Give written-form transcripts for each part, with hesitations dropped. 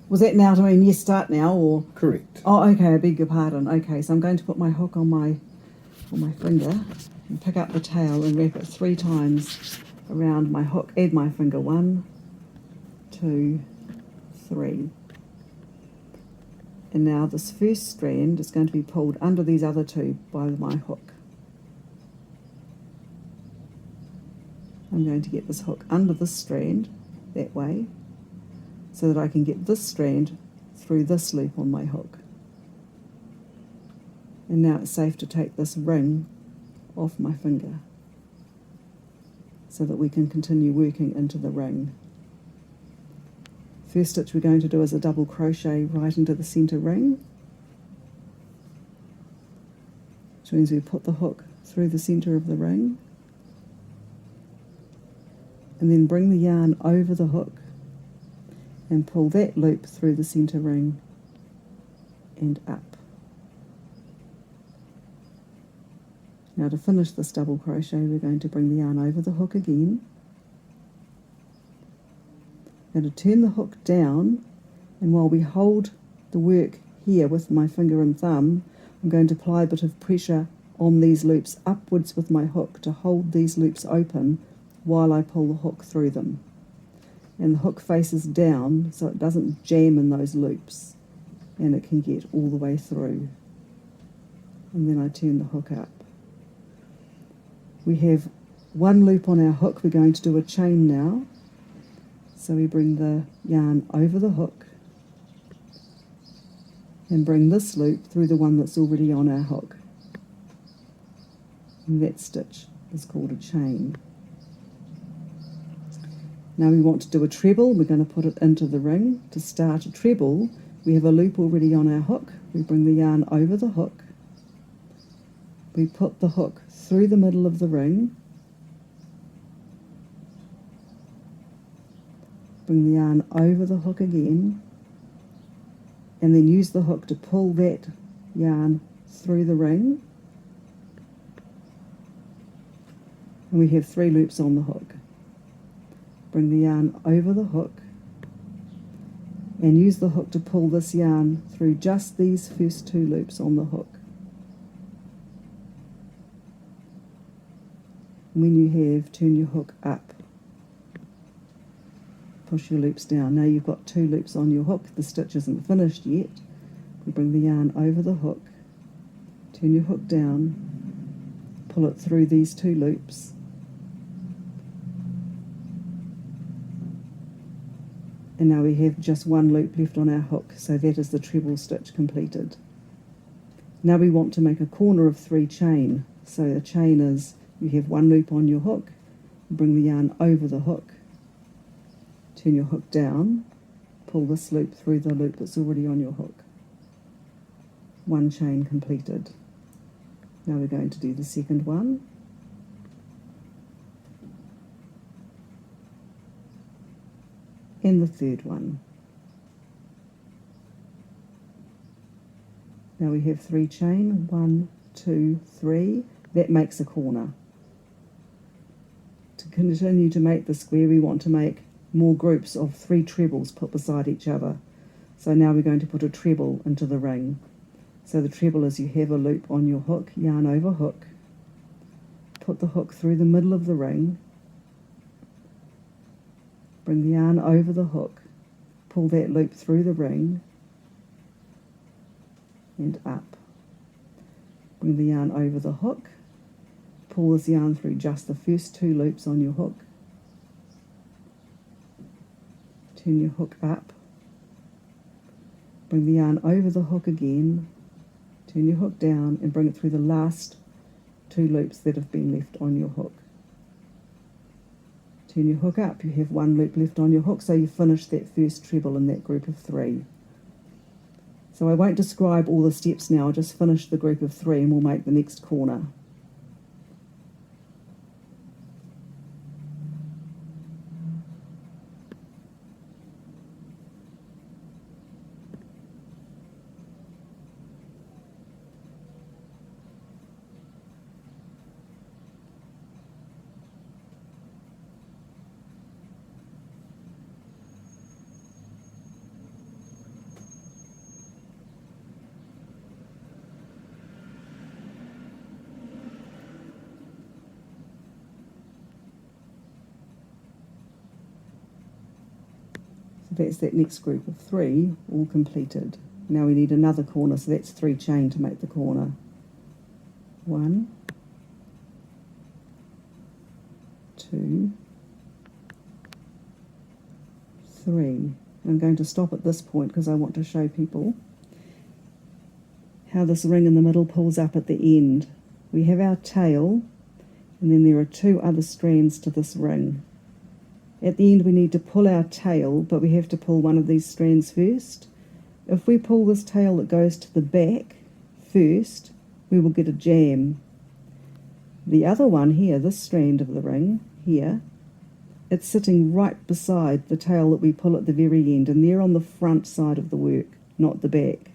Was that now to mean yes, start now, or? Correct. Oh, okay, I beg your pardon. Okay, so I'm going to put my hook on my finger and pick up the tail and wrap it 3 times around my hook. Add my finger, 1, 2, 3. And now this first strand is going to be pulled under these other 2 by my hook. I'm going to get this hook under this strand that way so that I can get this strand through this loop on my hook. And now it's safe to take this ring off my finger so that we can continue working into the ring. First stitch we're going to do is a double crochet right into the centre ring, which means we put the hook through the centre of the ring and then bring the yarn over the hook and pull that loop through the centre ring and up. Now to finish this double crochet we're going to bring the yarn over the hook again. I'm going to turn the hook down, and while we hold the work here with my finger and thumb, I'm going to apply a bit of pressure on these loops upwards with my hook to hold these loops open while I pull the hook through them. And the hook faces down so it doesn't jam in those loops and it can get all the way through. And then I turn the hook up. We have 1 loop on our hook. We're going to do a chain now. So we bring the yarn over the hook and bring this loop through the one that's already on our hook. And that stitch is called a chain. Now we want to do a treble. We're going to put it into the ring. To start a treble, we have a loop already on our hook. We bring the yarn over the hook. We put the hook through the middle of the ring. Bring the yarn over the hook again, and then use the hook to pull that yarn through the ring. And we have 3 loops on the hook. Bring the yarn over the hook and use the hook to pull this yarn through just these first 2 loops on the hook. And when you have, turn your hook up. Push your loops down. Now you've got 2 loops on your hook. The stitch isn't finished yet. We bring the yarn over the hook, turn your hook down, pull it through these 2 loops, and now we have just 1 loop left on our hook, so that is the treble stitch completed. Now we want to make a corner of 3 chain. So a chain is, you have 1 loop on your hook, bring the yarn over the hook, turn your hook down, pull this loop through the loop that's already on your hook. 1 chain completed. Now we're going to do the second one. And the third one. Now we have 3 chain, 1, 2, 3. That makes a corner. To continue to make the square, we want to make more groups of 3 trebles put beside each other. So now we're going to put a treble into the ring. So the treble is, you have a loop on your hook, yarn over hook, put the hook through the middle of the ring, bring the yarn over the hook, pull that loop through the ring and up. Bring the yarn over the hook, pull this yarn through just the first 2 loops on your hook, turn your hook up, bring the yarn over the hook again, turn your hook down and bring it through the last 2 loops that have been left on your hook. Turn your hook up, you have 1 loop left on your hook, so you finish that first treble in that group of 3. So I won't describe all the steps now, I'll just finish the group of 3 and we'll make the next corner. That's that next group of 3 all completed. Now we need another corner, so that's 3 chain to make the corner. 1, 2, 3. I'm going to stop at this point because I want to show people how this ring in the middle pulls up at the end. We have our tail, and then there are 2 other strands to this ring. At the end we need to pull our tail, but we have to pull one of these strands first. If we pull this tail that goes to the back first, we will get a jam. The other one here, this strand of the ring here, it's sitting right beside the tail that we pull at the very end, and they're on the front side of the work, not the back.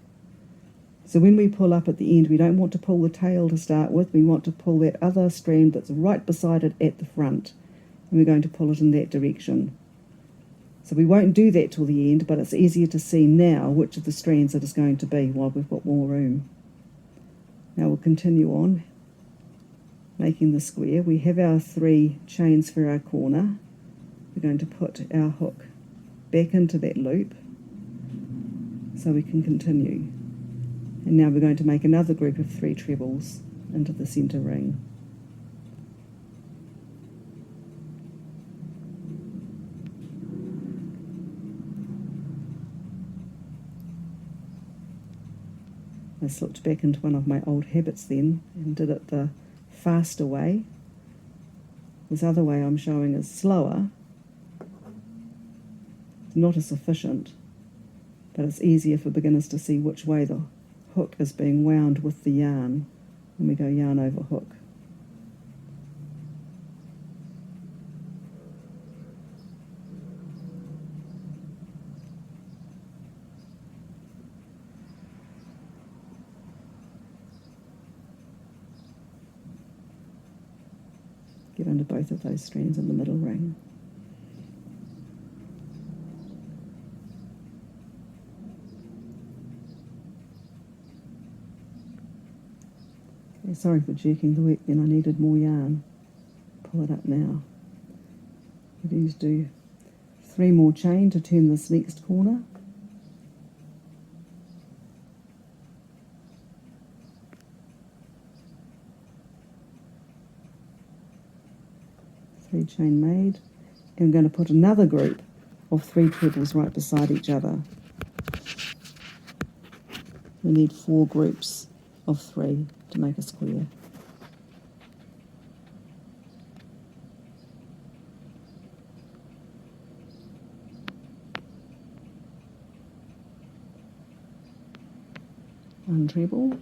So when we pull up at the end, we don't want to pull the tail to start with, we want to pull that other strand that's right beside it at the front. And we're going to pull it in that direction. So we won't do that till the end, but it's easier to see now which of the strands it is going to be while we've got more room. Now we'll continue on making the square. We have our 3 chains for our corner. We're going to put our hook back into that loop so we can continue. And now we're going to make another group of 3 trebles into the centre ring. I slipped back into one of my old habits then and did it the faster way. This other way I'm showing is slower. It's not as efficient, but it's easier for beginners to see which way the hook is being wound with the yarn. And we go yarn over hook. Get under both of those strands in the middle ring. Okay, sorry for jerking the work then, I needed more yarn. Pull it up now. We need to do 3 more chain to turn this next corner. Three chain made, and I'm going to put another group of 3 trebles right beside each other. We need 4 groups of 3 to make a square. One treble,